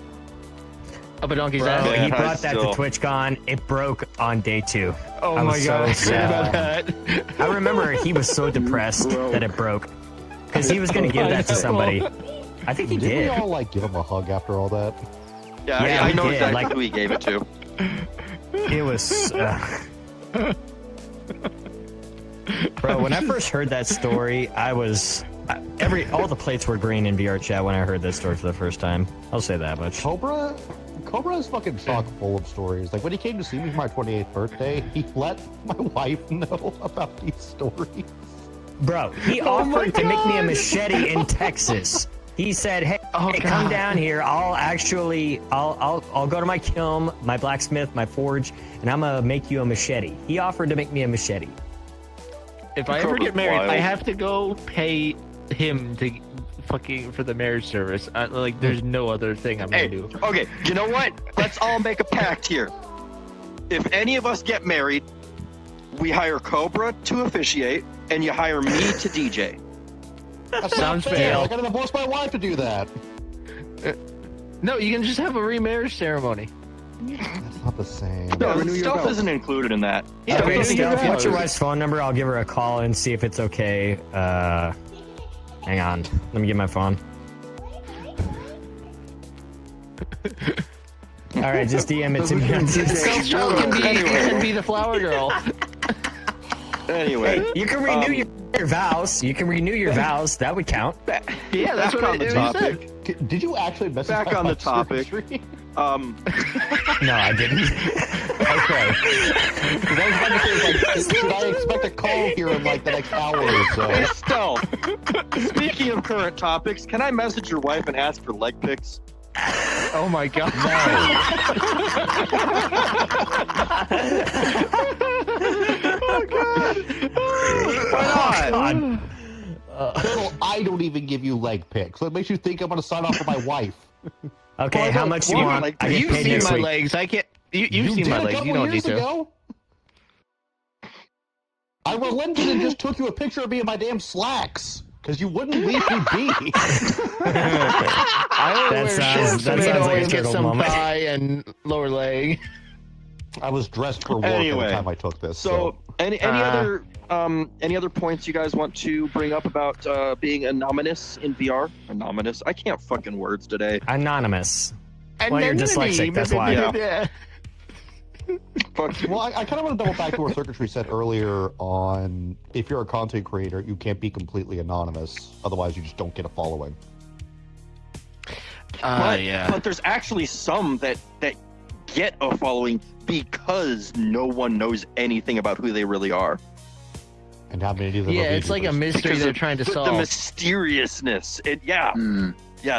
Up a donkey's Bro, ass. Yeah, he I brought that to still- TwitchCon. It broke on day 2. Oh I my was so god! sad. About that. I remember he was so depressed Bro. that it broke. Because he was going to give that to somebody. I think he Didn't we did. all like give him a hug after all that? Yeah, Yeah, I we know did, exactly like- who he gave it to. It was. Bro, when I first heard that story, I was. All the plates were green in VR chat when I heard that story for the first time. I'll say that much. Cobra is fucking chock full of stories. Like when he came to see me for my 28th birthday, he let my wife know about these stories. Bro, he offered to make me a machete in Texas. He said, "Hey, Oh, hey, come God. down here. I'll go to my kiln, my blacksmith, my forge, and I'm gonna make you a machete." He offered to make me a machete. If I ever Cobra's get married, wild. I have to go pay him to fucking for the marriage service. Like, there's no other thing I'm Hey, gonna do. okay, you know what? Let's all make a pact here. If any of us get married, we hire Cobra to officiate, and you hire me to DJ. That's Sounds not fair. I gotta divorce my wife to do that. No, you can just have a remarriage ceremony. That's not the same. No, renew your stealth vows. isn't included in that. Yeah, Okay, renew your Stealth, vows. what's your wife's phone number? I'll give her a call and see if it's okay. Hang on. Let me get my phone. All right, just DM it to me on Discord. Stealth can be the flower girl. Anyway, Hey, you can renew your vows. You can renew your vows. That would count. Yeah, that's back what on the it topic. said. Did you actually message Back my on the wife's topic. surgery? No, I didn't. Okay. 'Cause I was about to say, like, should I expect a call here in like the next hour or so? Hey, Stealth. Speaking of current topics, can I message your wife and ask for leg pics? Oh my god. Why not? Turtle, I don't even give you leg pics. What makes you think I'm gonna sign off for my wife? Okay, Well, I how don't much do you want want? like- I get You've paid seen next my week. legs. I can't. You've seen did my a legs. couple You don't need years to. ago. I relented and just took you a picture of me in my damn slacks because you wouldn't leave me be. I only That wear sounds- shorts that and sounds like a always get turtle some moment. thigh and lower leg. I was dressed for work at Anyway, the time I took this. So, any other points you guys want to bring up about being anonymous in VR? Anonymous? I can't fucking words today. Anonymous. And Well, you're then dyslexic, that's why. Yeah. Fuck you. Well, I kind of want to double back to what Circuitry said earlier on if you're a content creator, you can't be completely anonymous. Otherwise, you just don't get a following. But there's actually some that get a following because no one knows anything about who they really are. And how many of them Yeah, are it's like a VTubers? mystery Because they're of trying to the solve. mysteriousness. Yeah,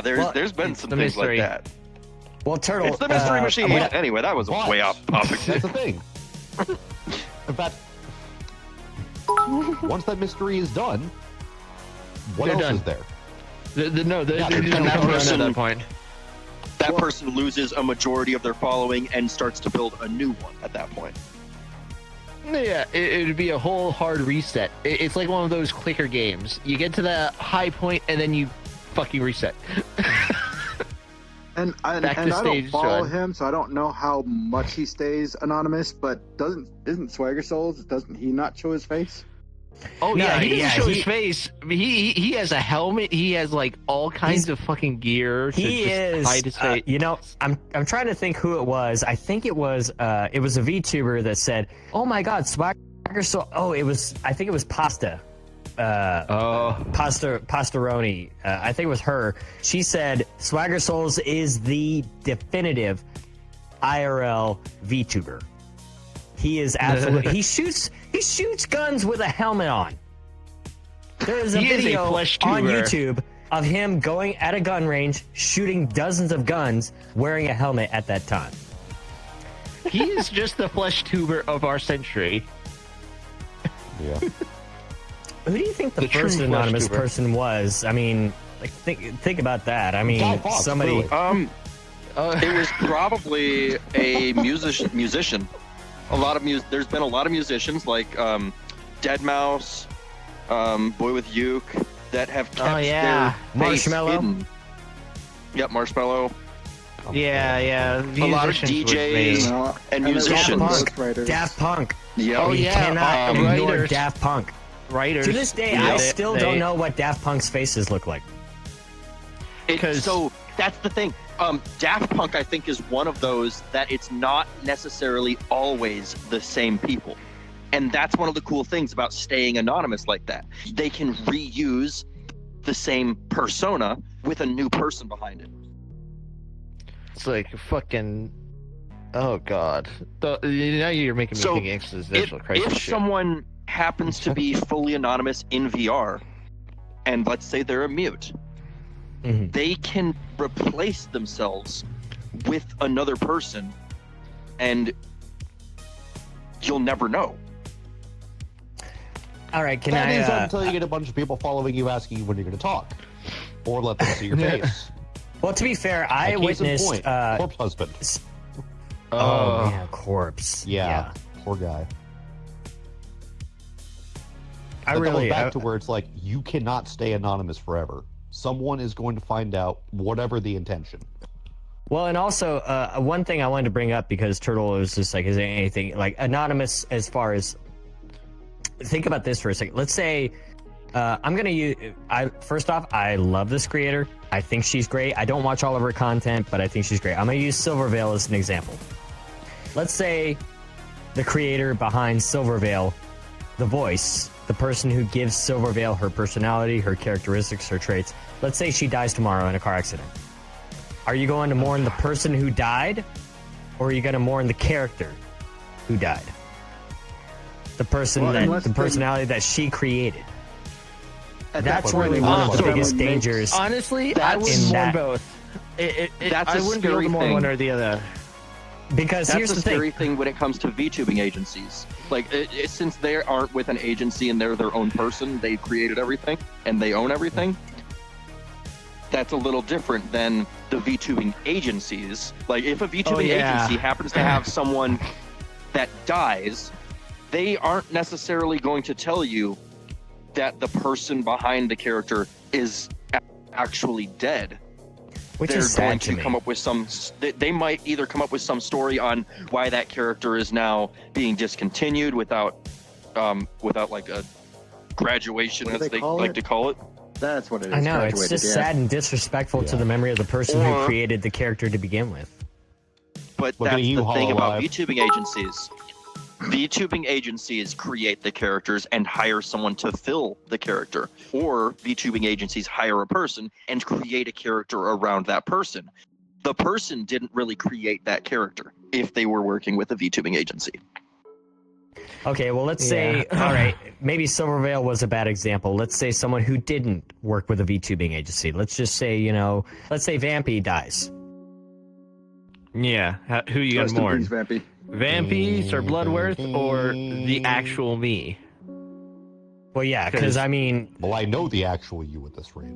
there's Well, there's been it's some the things mystery. like that. Well, Turtle. It's the mystery machine. but- Anyway, that was but- way off topic. That's the thing. In fact, once that mystery is done, what They're else done. is there? They're and just that come around person- at that point. That person loses a majority of their following and starts to build a new one at that point. Yeah, it'd be a whole hard reset. It's like one of those clicker games. You get to the high point and then you fucking reset. And I Back to don't stage follow one. him, so I don't know how much he stays anonymous. But isn't Swagger Souls? Doesn't he not show his face? Oh No, yeah, he doesn't yeah, show he- his face. He has a helmet. He has like all kinds of fucking gear to He just is, hide his face. you know, I'm trying to think who it was. I think it was a VTuber that said, "Oh my God, Swagger Soul." Oh, I think it was Pasta. Pastaroni. I think it was her. She said Swagger Souls is the definitive IRL VTuber. He is absolutely. he shoots guns with a helmet on. There is a He is a video flesh on tuber. YouTube of him going at a gun range, shooting dozens of guns, wearing a helmet at that time. He is just the flesh tuber of our century. Yeah. Who do you think the The true first flesh anonymous tuber. person was? I mean, like think about that. I mean, Guy Fawkes, somebody. clearly. It was probably a musician. A lot of There's been a lot of musicians like Deadmau5, Boy with Uke, that have kept yeah. their face Marshmello. hidden. Yep, Marshmello. Yeah. A lot of Musicians would DJs. be- And there's musicians. also Daft Punk. ghostwriters. Daft Punk. Yep. Oh, You yeah, cannot ignore writers. Daft Punk. writers. To this day, Yeah, I they- still they- don't know what Daft Punk's faces look like. So that's the thing. Daft Punk, I think, is one of those that it's not necessarily always the same people. And that's one of the cool things about staying anonymous like that. They can reuse the same persona with a new person behind it. It's like fucking. Oh god. Now you're making me So, think existential crisis If shit. someone happens to be fully anonymous in VR, and let's say they're a mute, Mhm. they can replace themselves with another person, and you'll never know. All right, can That I? is until you get a bunch of people following you asking you when you're going to talk. Or let them see your face. Well, to be fair, I Like, case in witnessed. point, Corpse Husband. Oh man, corpse. Yeah. Poor guy. I That really. goes back to where it's like, you cannot stay anonymous forever. Someone is going to find out whatever the intention. Well, and also one thing I wanted to bring up, because Turtle was just like, is there anything like anonymous as far as? Think about this for a second. Let's say I'm gonna use. First off, I love this creator. I think she's great. I don't watch all of her content, but I think she's great. I'm gonna use Silverveil as an example. Let's say the creator behind Silverveil, the voice, the person who gives Silverveil her personality, her characteristics, her traits. Let's say she dies tomorrow in a car accident. Are you going to mourn the person who died, or are you going to mourn the character who died? The person Well, that unless the they- personality that she created. At That's that point, really they one of want the to biggest make- dangers. Honestly, I That's- wouldn't in mourn that- both. That's I a wouldn't be able scary to mourn thing. one or the other. Because That's here's a the scary thing. thing when it comes to VTubing agencies. Like, since they aren't with an agency and they're their own person, they created everything and they own everything. That's a little different than the VTubing agencies. Like, if a VTubing yeah. agency happens to have someone that dies, they aren't necessarily going to tell you that the person behind the character is actually dead. Which They're is going sad to to me. come up with some. They might either come up with some story on why that character is now being discontinued without like a graduation, What do as they they call like it? to call it. That's what it is. I know, it's graduated, just yeah. sad and disrespectful to Yeah. the memory of the person who Or- created the character to begin with. But Look at that's you, the thing about Hololive. VTubing agencies. VTubing agencies create the characters and hire someone to fill the character, or VTubing agencies hire a person and create a character around that person. The person didn't really create that character if they were working with a VTubing agency. Okay, well, let's say, all right, maybe Silverveil was a bad example. Let's say someone who didn't work with a VTubing agency. Let's just say, let's say Vampy dies. Yeah. Who you Rest gonna in peace, mourn? Vampy. Vampy, Sir Bloodworth, or the actual me? Well, yeah, because I mean, Well, I know the actual you at this rate.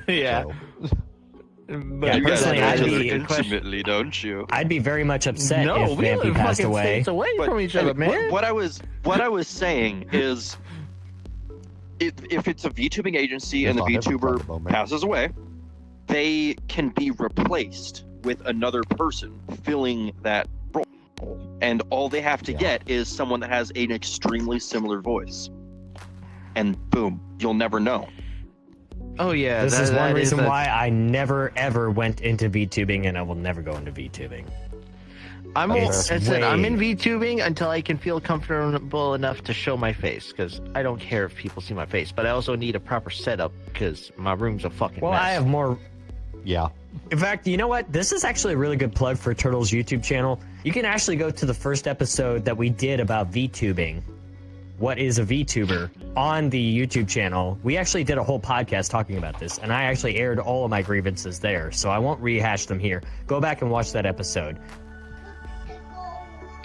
Yeah. So. But Yeah, You guys personally, know I'd each other be- intimately, don't you? I'd be very much upset no, if we Vampy live passed fucking away. states away But from each other, man. what I was saying is, if it's a VTubing agency and the It's not every VTuber private moment. passes away, they can be replaced with another person filling that role, and all they have to Yeah. get is someone that has an extremely similar voice, and boom, you'll never know. Oh yeah, This is one that reason a- why I never ever went into VTubing, and I will never go into VTubing. I'm It's I said I'm way- in VTubing until I can feel comfortable enough to show my face, because I don't care if people see my face, but I also need a proper setup because my room's a fucking Well, mess. I have more. Yeah. In fact, you know what? This is actually a really good plug for Turtle's YouTube channel. You can actually go to the first episode that we did about VTubing. What is a VTuber on the YouTube channel? We actually did a whole podcast talking about this, and I actually aired all of my grievances there, so I won't rehash them here. Go back and watch that episode. And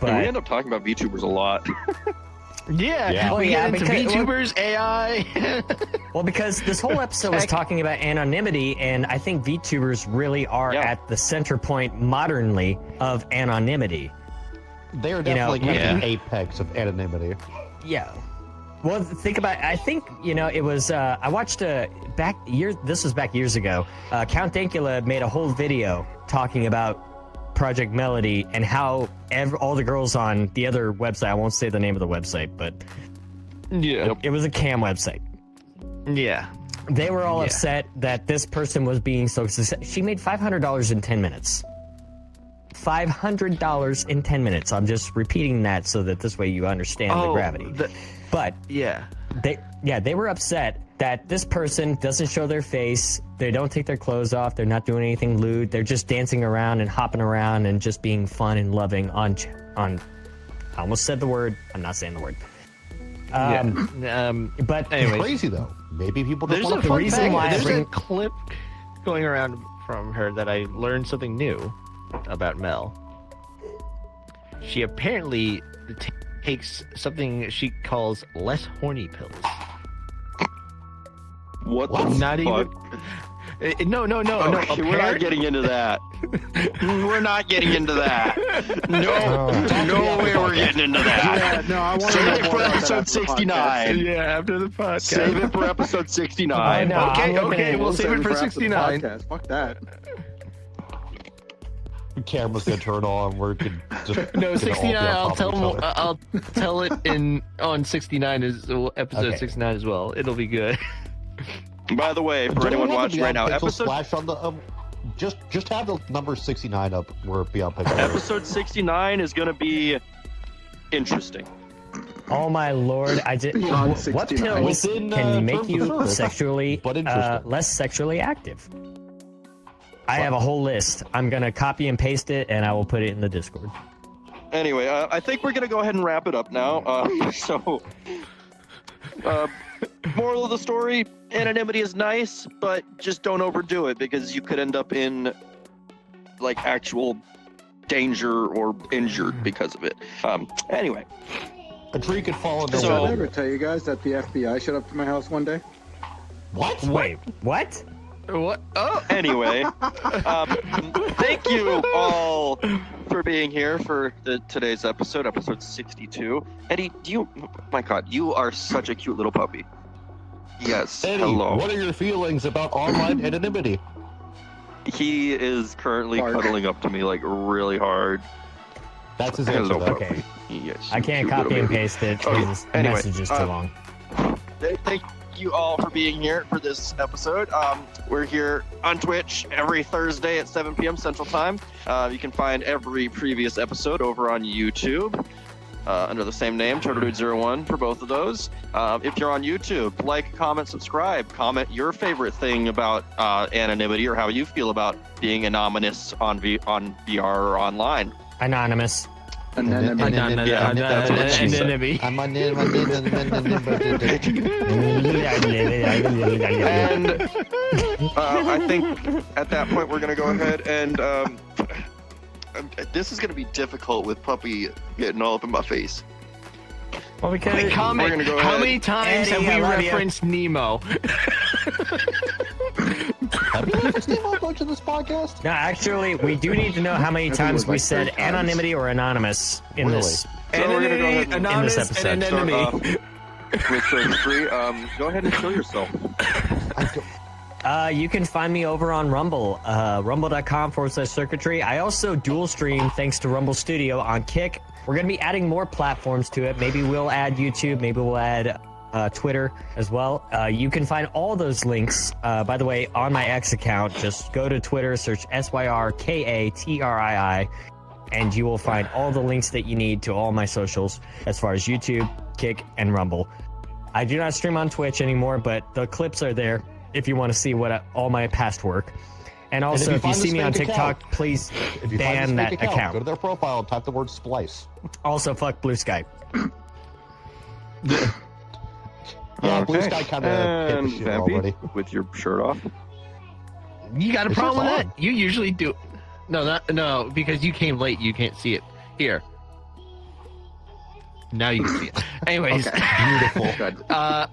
we But end up talking about VTubers a lot. Yeah, Yeah. we Well, get yeah, into because- VTubers, AI. well, because this whole episode was Tech. talking about anonymity, and I think VTubers really are Yeah. at the center point modernly of anonymity. They are know, definitely kind yeah. of the apex of anonymity. Yeah. Well, think about it. I think, it was, I watched this was back years ago. Count Dankula made a whole video talking about Project Melody and how all the girls on the other website, I won't say the name of the website, but Yeah. it was a cam website. Yeah. They were all Yeah. upset that this person was being so successful. She made $500 in 10 minutes. $500 in 10 minutes. I'm just repeating that so that this way you understand the gravity. But Yeah. they were upset that this person doesn't show their face. They don't take their clothes off. They're not doing anything lewd. They're just dancing around and hopping around and just being fun and loving on. I almost said the word. I'm not saying the word. But It's Anyways, crazy though. Maybe people just there's a want to fun reason fact. why I There's a bring- clip going around from her that I learned something new about Mel. She apparently takes something she calls less horny pills. What What? the Not fuck? even. No. Okay, we're not getting into that. We're not getting into that. No, Oh. no way we're getting into that. Yeah, no, I want to Save know it more for about that episode after the podcast. 69. Yeah, after the podcast. Save it for episode 69. I know. Okay, I'm looking okay, at- we'll save it for after the 69. podcast. Fuck that. Camera's gonna turn on. We're gonna just No, gonna all be 69. on I'll top of each other. I'll tell it on 69 is episode Okay. 69 as well. It'll be good. By the way, for Don't anyone we have to watching be right on now, Pixel episode Splash on the just have the number 69 up where it be on Pixel. episode 69 is going to be interesting. oh my lord, I did. Beyond What 69. pills Within, can make terms of you service, sexually but interesting. less sexually active? I have a whole list. I'm gonna copy and paste it, and I will put it in the Discord. Anyway, I think we're going to go ahead and wrap it up now. Moral of the story, anonymity is nice, but just don't overdo it because you could end up in like actual danger or injured because of it. Anyway, A tree could fall into Did So- I ever tell you guys that the FBI showed up to my house one day? What? Wait, what? What? Oh, anyway, thank you all for being here for today's episode 62. Eddie, my God, you are such a cute little puppy. Yes, Eddie, hello. what are your feelings about online anonymity? He is currently Hard. cuddling up to me like really hard. That's his answer. Hello, though. puppy. Okay, Yes, I can't cute little copy and baby. paste it Okay, because the anyway, message is too long. Thank you all for being here for this episode. We're here on Twitch every Thursday at 7 p.m. Central Time. You can find every previous episode over on YouTube under the same name, TurtleDude01 for both of those. If you're on YouTube, like, comment, subscribe. Comment your favorite thing about anonymity or how you feel about being anonymous on VR or online. Anonymous. And then Yeah, that's what she said. Anonymity. I'm on And I think at that point we're gonna go ahead and this is gonna be difficult with Puppy getting all up in my face. Well, because Wait, comment. We're gonna go How ahead. many times Eddie, have I we love you. referenced Nemo? Have you ever seen a bunch of this podcast? no, actually, we do need to know how many I think it times was we like said 3 times. anonymity or anonymous in Really? this. So we're gonna go ahead and anonymous, episode. and start enemy. off with 33. Go ahead and show yourself. I don't- You can find me over on Rumble, rumble.com/circuitry. I also dual stream thanks to Rumble Studio on Kick. We're going to be adding more platforms to it. Maybe we'll add YouTube. Maybe we'll add Twitter as well. You can find all those links, by the way, on my X account. Just go to Twitter, search SYRKATRII, and you will find all the links that you need to all my socials as far as YouTube, Kick, and Rumble. I do not stream on Twitch anymore, but the clips are there if you want to see all my past work. And also, if you find see this me on fake TikTok, account- please If you find ban this that fake account, account. go to their profile and type the word splice. Also, fuck Blue Sky. Yeah, Blue Okay. Sky kind of hit And the shit Vampy, already. with your shirt off. You got a It's problem with on. that? You usually do. No, because you came late. You can't see it. Here. Now you can see it. Anyways, Beautiful. Good.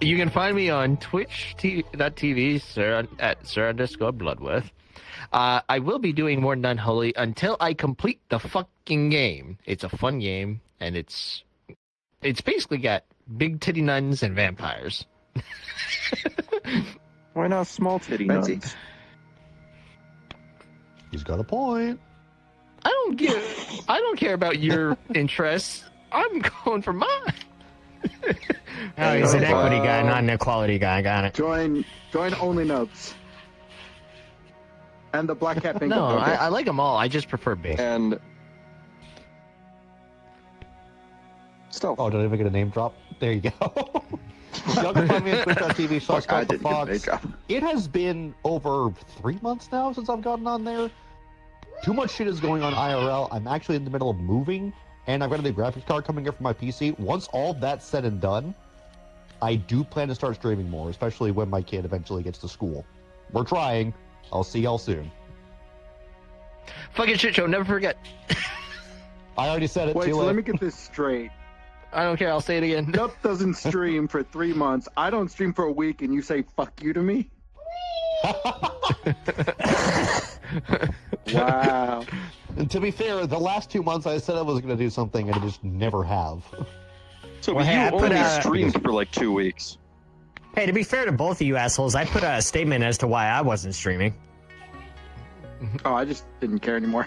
you can find me on twitch.tv, at sir_bloodworth. I will be doing more Unholy until I complete the fucking game. It's a fun game, and it's basically got big titty nuns and vampires. Why not small titty Fancy. nuns? He's got a point. I don't care about your interests. I'm going for mine. Oh, he's an Uh, equity guy, not an equality guy. Got it. Join Only Nubs. And the Black Cat Bingo. No, Okay. I like them all. I just prefer big. And stealth. Oh, did I even get a name drop? There you go. Y'all can find me on twitch.tv. Fuck, I didn't get a job. It has been over 3 months now since I've gotten on there. Too much shit is going on IRL. I'm actually in the middle of moving, and I've got a new graphics card coming in for my PC. Once all that's said and done, I do plan to start streaming more, especially when my kid eventually gets to school. We're trying. I'll see y'all soon. Fucking shit show. Never forget. I already said it. Wait, Too so late. let me get this straight. I don't care. I'll say it again. Nup doesn't stream for 3 months. I don't stream for a week, and you say "fuck you" to me. Wow. And to be fair, the last 2 months I said I was going to do something, and I just never have. So Well, but hey, I you put only a- streamed for like 2 weeks. Hey, to be fair to both of you assholes, I put a statement as to why I wasn't streaming. Oh, I just didn't care anymore.